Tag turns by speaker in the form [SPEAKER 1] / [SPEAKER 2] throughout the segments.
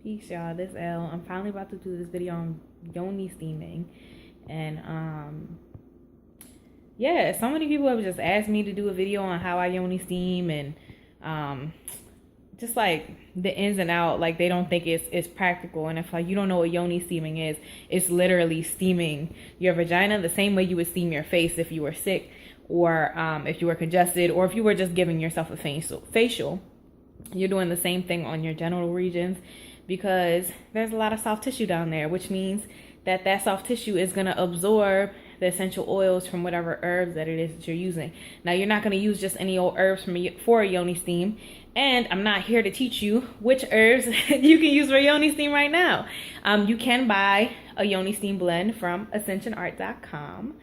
[SPEAKER 1] Peace, y'all. This L. I'm finally about to do this video on Yoni Steaming. And, yeah, so many people have just asked me to do a video on how I Yoni Steam and, just like the ins and out. Like, they don't think it's practical. And if like you don't know what Yoni Steaming is, it's literally steaming your vagina the same way you would steam your face if you were sick, or if you were congested, or if you were just giving yourself a facial. You're doing the same thing on your genital regions, because there's a lot of soft tissue down there, which means that soft tissue is going to absorb the essential oils from whatever herbs that it is that you're using. Now, you're not going to use just any old herbs for a Yoni Steam, and I'm not here to teach you which herbs you can use for Yoni Steam right now. You can buy a Yoni Steam blend from ascensionart.com.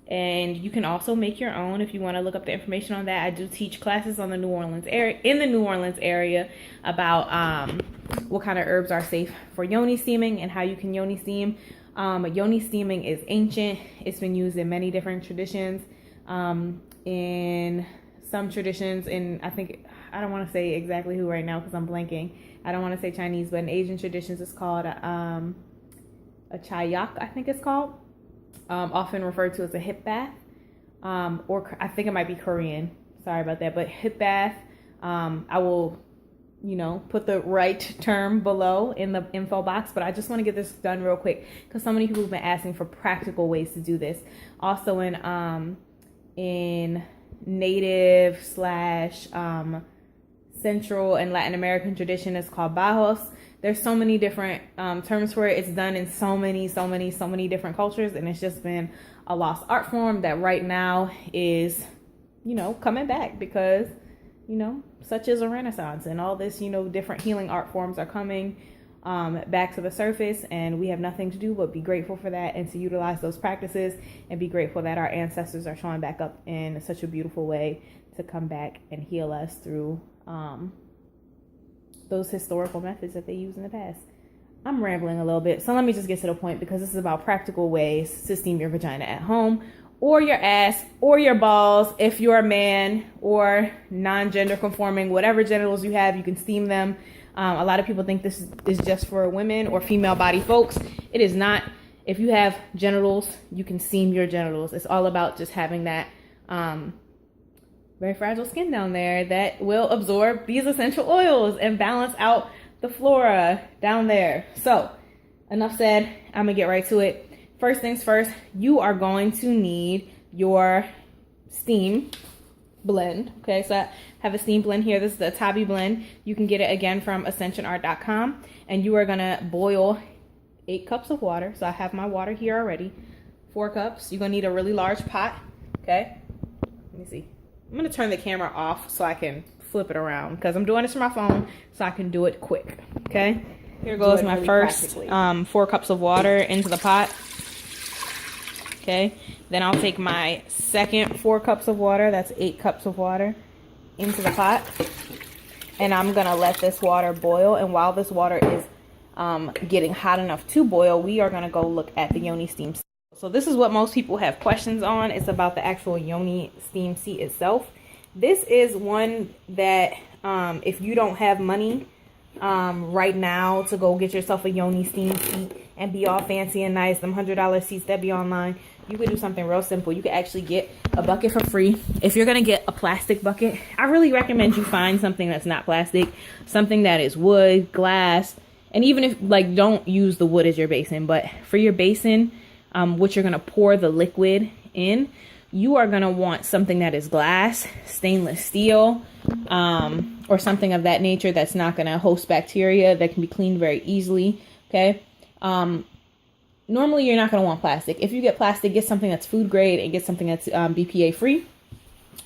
[SPEAKER 1] And you can also make your own if you want to look up the information on that. I do teach classes on the New Orleans area about what kind of herbs are safe for Yoni steaming and how you can Yoni steam. Yoni steaming is ancient. It's been used in many different traditions. In some traditions, I don't want to say exactly who right now because I'm blanking. I don't want to say Chinese, but in Asian traditions it's called a chayak, I think it's called. Often referred to as a hip bath, or I think it might be Korean. Sorry about that, but hip bath. I will, put the right term below in the info box, but I just want to get this done real quick because so many people have been asking for practical ways to do this. Also in native / Central and Latin American tradition, it's called bajos. There's so many different terms for it. It's done in so many different cultures, and it's just been a lost art form that right now is, coming back because, such is a renaissance, and all this, different healing art forms are coming back to the surface, and we have nothing to do but be grateful for that and to utilize those practices and be grateful that our ancestors are showing back up in such a beautiful way to come back and heal us through those historical methods that they used in the past. I'm rambling a little bit, so let me just get to the point because this is about practical ways to steam your vagina at home, or your ass, or your balls. If you're a man or non-gender conforming, whatever genitals you have, you can steam them. A lot of people think this is just for women or female body folks. It is not. If you have genitals, you can steam your genitals. It's all about just having that very fragile skin down there that will absorb these essential oils and balance out the flora down there. So, enough said. I'm gonna get right to it. First things first, you are going to need your steam blend. Okay, so I have a steam blend here. This is the Tabi blend. You can get it again from ascensionart.com, and you are gonna boil 8 cups of water. So I have my water here already. 4 cups. You're gonna need a really large pot. Okay, let me see. I'm going to turn the camera off so I can flip it around because I'm doing this from my phone so I can do it quick. Okay, here goes my first 4 cups of water into the pot. Okay, then I'll take my second 4 cups of water, that's 8 cups of water, into the pot, and I'm going to let this water boil. And while this water is getting hot enough to boil, we are going to go look at the Yoni Steam. So this is what most people have questions on. It's about the actual Yoni Steam seat itself. This is one that if you don't have money right now to go get yourself a Yoni Steam seat and be all fancy and nice, them $100 seats that be online, you could do something real simple. You could actually get a bucket for free. If you're going to get a plastic bucket, I really recommend you find something that's not plastic, something that is wood, glass, and even if, don't use the wood as your basin, but for your basin, which you're going to pour the liquid in, you are going to want something that is glass, stainless steel, or something of that nature that's not going to host bacteria, that can be cleaned very easily. Okay. Normally you're not going to want plastic. If you get plastic, get something that's food grade and get something that's BPA free.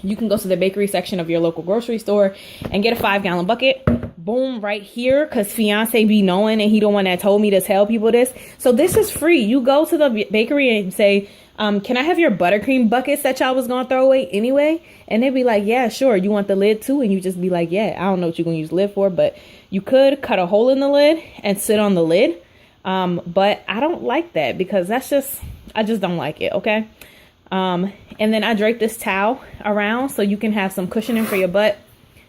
[SPEAKER 1] You can go to the bakery section of your local grocery store and get a 5-gallon bucket. Boom, right here, because fiance be knowing and he the one that told me to tell people this. So this is free. You go to the bakery and say, can I have your buttercream buckets that y'all was gonna throw away anyway? And they'd be like, yeah, sure. You want the lid too? And you just be like, yeah, I don't know what you're gonna use the lid for, but you could cut a hole in the lid and sit on the lid. But I don't like that because I just don't like it. Okay. And then I drape this towel around so you can have some cushioning for your butt.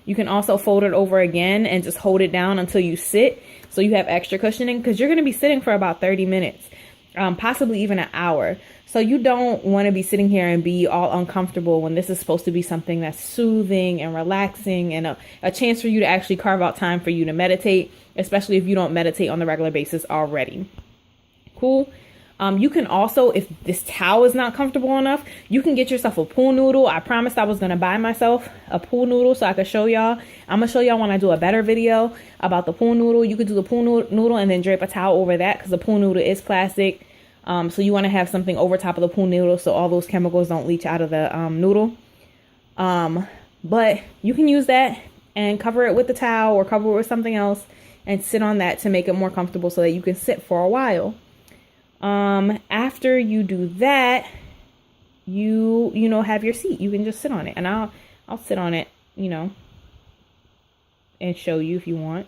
[SPEAKER 1] You can also fold it over again and just hold it down until you sit, so you have extra cushioning, because you're going to be sitting for about 30 minutes, possibly even an hour. So you don't want to be sitting here and be all uncomfortable when this is supposed to be something that's soothing and relaxing, and a chance for you to actually carve out time for you to meditate, especially if you don't meditate on the regular basis already. Cool. You can also, if this towel is not comfortable enough, you can get yourself a pool noodle. I promised I was going to buy myself a pool noodle so I could show y'all. I'm going to show y'all when I do a better video about the pool noodle. You could do the pool noodle and then drape a towel over that, because the pool noodle is plastic. So you want to have something over top of the pool noodle so all those chemicals don't leach out of the noodle. But you can use that and cover it with the towel or cover it with something else and sit on that to make it more comfortable so that you can sit for a while. After you do that, you know, have your seat. You can just sit on it, and I'll sit on it, you know, and show you if you want.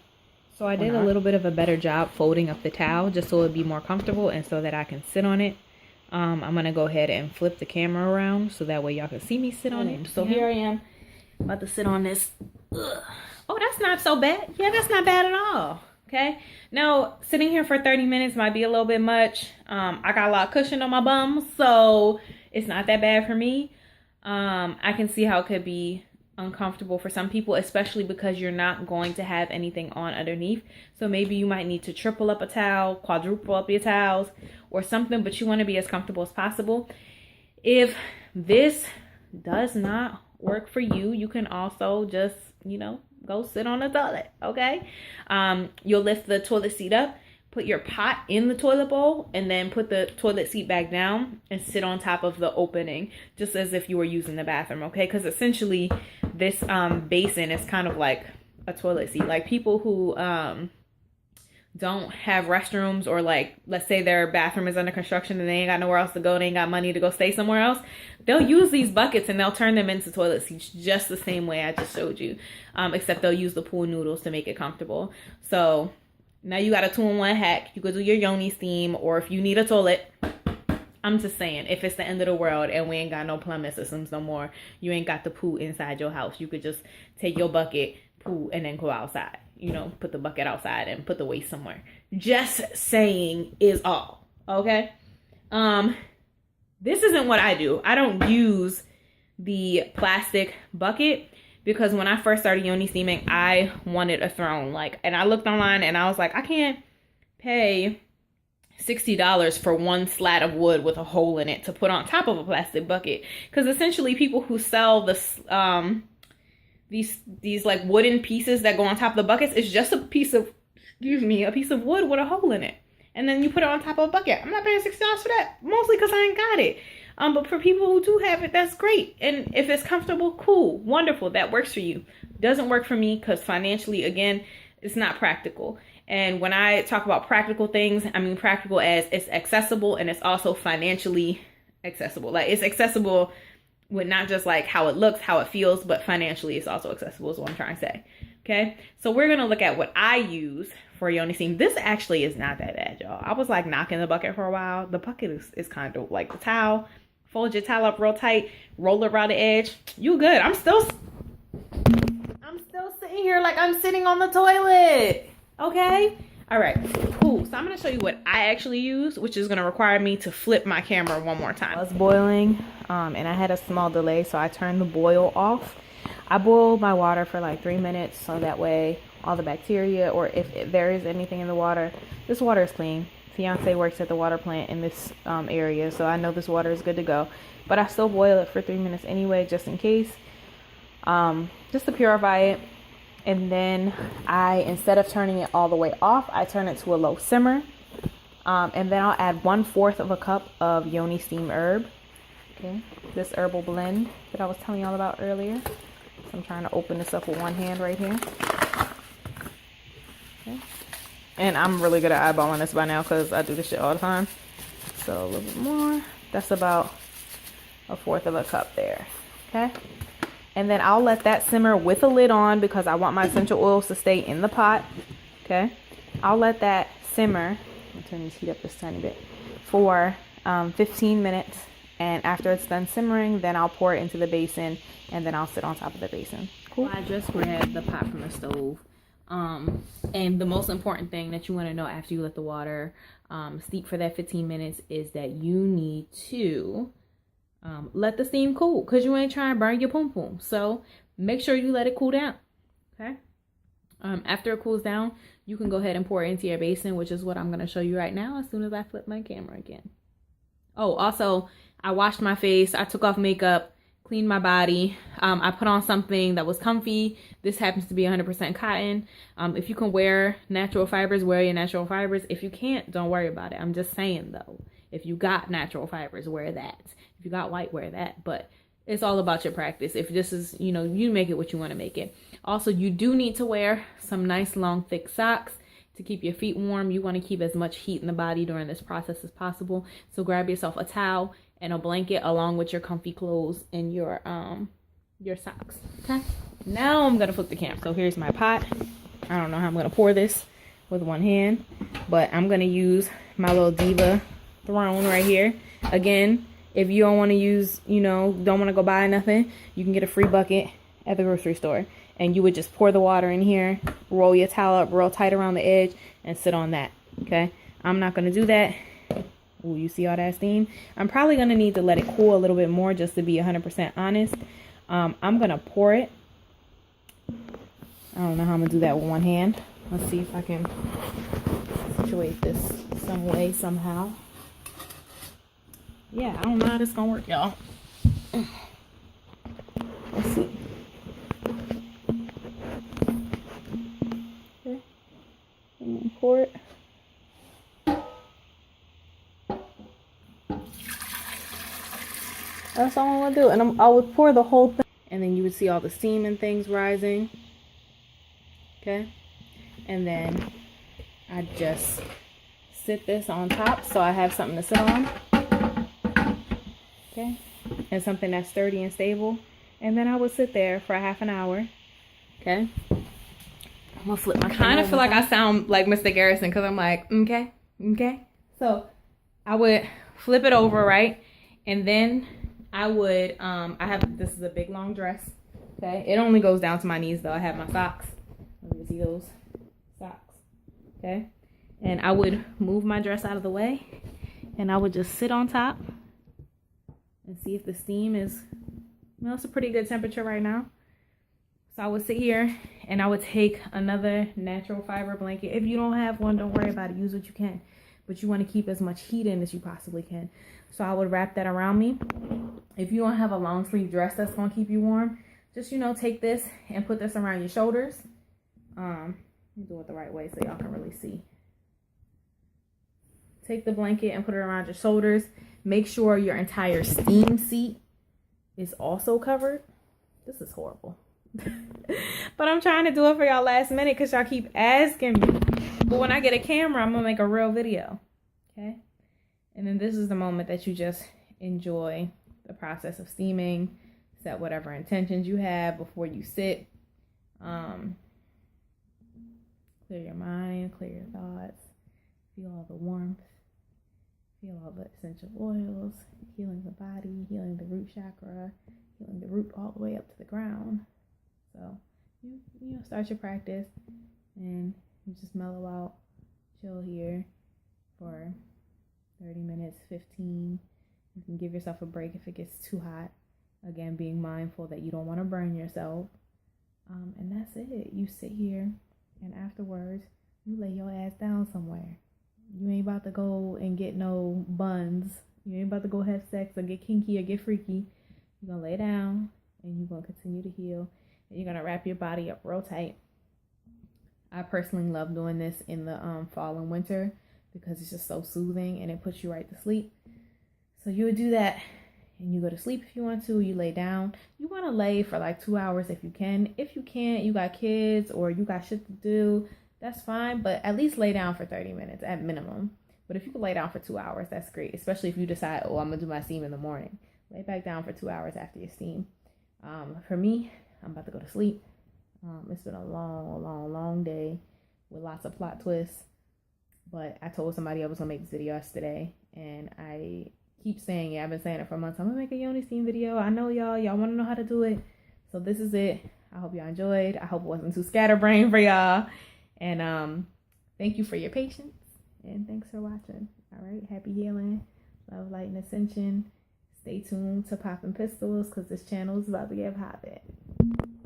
[SPEAKER 1] So I did a little bit of a better job folding up the towel just so it'd be more comfortable and so that I can sit on it. I'm gonna go ahead and flip the camera around so that way y'all can see me sit on it. So here I am, about to sit on this. Ugh. Oh, that's not so bad. Yeah, that's not bad at all. Okay, now sitting here for 30 minutes might be a little bit much. I got a lot of cushion on my bum, so it's not that bad for me. I can see how it could be uncomfortable for some people, especially because you're not going to have anything on underneath. So maybe you might need to triple up a towel, quadruple up your towels or something, but you want to be as comfortable as possible. If this does not work for you, you can also just, you know, go sit on the toilet. Okay. You'll lift the toilet seat up, put your pot in the toilet bowl, and then put the toilet seat back down and sit on top of the opening, just as if you were using the bathroom. Okay, because essentially this basin is kind of like a toilet seat. Like people who don't have restrooms, or like, let's say their bathroom is under construction and they ain't got nowhere else to go, they ain't got money to go stay somewhere else, they'll use these buckets and they'll turn them into toilet seats just the same way I just showed you, except they'll use the pool noodles to make it comfortable. So now you got a 2-in-1 hack. You could do your Yoni steam, or if you need a toilet, I'm just saying, if it's the end of the world and we ain't got no plumbing systems no more, you ain't got the poo inside your house, you could just take your bucket, poo, and then go outside. You know, put the bucket outside and put the waste somewhere. Just saying is all. Okay. This isn't what I do. I don't use the plastic bucket because when I first started Yoni steaming, I wanted a throne. And I looked online and I was like, I can't pay $60 for one slat of wood with a hole in it to put on top of a plastic bucket. Because essentially people who sell this, these like wooden pieces that go on top of the buckets, it's just a piece of wood with a hole in it, and then you put it on top of a bucket. I'm not paying $60 for that, mostly because I ain't got it. But for people who do have it, that's great. And if it's comfortable, cool, wonderful, that works for you. Doesn't work for me because financially, again, it's not practical. And when I talk about practical things, I mean practical as it's accessible and it's also financially accessible. Like it's accessible with not just like how it looks, how it feels, but financially it's also accessible is what I'm trying to say. Okay, so we're gonna look at what I use for Yoni steam. This actually is not that bad, y'all. I was like knocking the bucket for a while. The bucket is kind of like the towel. Fold your towel up real tight, roll it around the edge. You good. I'm still sitting here like I'm sitting on the toilet. Okay. All right, cool. So I'm going to show you what I actually use, which is going to require me to flip my camera one more time. It was boiling, and I had a small delay, so I turned the boil off. I boiled my water for like 3 minutes, so that way all the bacteria, or if there is anything in the water, this water is clean. Fiance works at the water plant in this area, so I know this water is good to go. But I still boil it for 3 minutes anyway, just in case, just to purify it. And then instead of turning it all the way off, I turn it to a low simmer. And then I'll add 1/4 of a cup of Yoni steam herb. Okay, this herbal blend that I was telling y'all about earlier. So I'm trying to open this up with one hand right here. Okay. And I'm really good at eyeballing this by now because I do this shit all the time. So a little bit more. That's about 1/4 of a cup there. Okay. And then I'll let that simmer with a lid on because I want my essential oils to stay in the pot. Okay. I'll let that simmer. I'll turn this heat up just a tiny bit. For 15 minutes. And after it's done simmering, then I'll pour it into the basin. And then I'll sit on top of the basin. Cool. cool. I just grabbed the pot from the stove. And the most important thing that you want to know after you let the water steep for that 15 minutes is that you need to let the steam cool, because you ain't trying to burn your pum pum. So make sure you let it cool down. Okay. After it cools down, you can go ahead and pour it into your basin, which is what I'm going to show you right now as soon as I flip my camera again. Oh, also, I washed my face. I took off makeup, cleaned my body. I put on something that was comfy. This happens to be 100% cotton. If you can wear natural fibers, wear your natural fibers. If you can't, don't worry about it. I'm just saying, though, if you got natural fibers, wear that. If you got white, wear that. But it's all about your practice. If this is, you know, you make it what you want to make it. Also, you do need to wear some nice, long, thick socks to keep your feet warm. You want to keep as much heat in the body during this process as possible. So grab yourself a towel and a blanket along with your comfy clothes and your socks. Okay. Now I'm gonna flip the camera. So here's my pot. I don't know how I'm gonna pour this with one hand, but I'm gonna use my little Diva throne right here. Again, if you don't want to use, you know, don't want to go buy nothing, you can get a free bucket at the grocery store. And you would just pour the water in here, roll your towel up real tight around the edge, and sit on that. Okay. I'm not gonna do that. Ooh, you see all that steam? I'm probably going to need to let it cool a little bit more just to be 100% honest. I'm going to pour it. I don't know how I'm going to do that with one hand. Let's see if I can situate this some way, somehow. Yeah, I don't know how this is going to work, y'all. Let's see. Okay. And then pour it. That's all I'm going to do. And I would pour the whole thing. And then you would see all the steam and things rising. Okay. And then I just sit this on top so I have something to sit on. Okay. And something that's sturdy and stable. And then I would sit there for a half an hour. Okay. I'm going to flip my camera. I kind of feel like I sound like Mr. Garrison because I'm like, okay. Okay. So I would flip it over, right? And then I would, this is a big long dress, okay? It only goes down to my knees though. I have my socks. Let me see those socks, okay? And I would move my dress out of the way and I would just sit on top and see if the steam is, well, it's a pretty good temperature right now. So I would sit here and I would take another natural fiber blanket. If you don't have one, don't worry about it. Use what you can. But you want to keep as much heat in as you possibly can. So I would wrap that around me. If you don't have a long sleeve dress that's going to keep you warm, just, you know, take this and put this around your shoulders. Let me do it the right way so y'all can really see. Take the blanket and put it around your shoulders. Make sure your entire steam seat is also covered. This is horrible. But I'm trying to do it for y'all last minute because y'all keep asking me. But when I get a camera, I'm going to make a real video. Okay? And then this is the moment that you just enjoy the process of steaming. Set whatever intentions you have before you sit. Clear your mind, clear your thoughts. Feel all the warmth. Feel all the essential oils. Healing the body, healing the root chakra, healing the root all the way up to the ground. So, you know, start your practice and you just mellow out, chill here for 30 minutes, 15. You can give yourself a break if it gets too hot. Again, being mindful that you don't want to burn yourself. And that's it. You sit here and afterwards, you lay your ass down somewhere. You ain't about to go and get no buns. You ain't about to go have sex or get kinky or get freaky. You're going to lay down and you're going to continue to heal. And you're going to wrap your body up real tight. I personally love doing this in the fall and winter because it's just so soothing and it puts you right to sleep. So you would do that and you go to sleep if you want to. You lay down. You want to lay for like 2 hours if you can. If you can't, you got kids or you got shit to do, that's fine. But at least lay down for 30 minutes at minimum. But if you can lay down for 2 hours, that's great. Especially if you decide, oh, I'm going to do my steam in the morning. Lay back down for 2 hours after your steam. For me, I'm about to go to sleep. It's been a long day with lots of plot twists. But I told somebody I was going to make this video yesterday. And I keep saying it. I've been saying it for months. I'm going to make a Yoni Steam video. I know y'all want to know how to do it. So this is it. I hope y'all enjoyed. I hope it wasn't too scatterbrained for y'all. And thank you for your patience. And thanks for watching. All right. Happy healing. Love, light, and ascension. Stay tuned to Poppin' Pistils because this channel is about to get poppin'.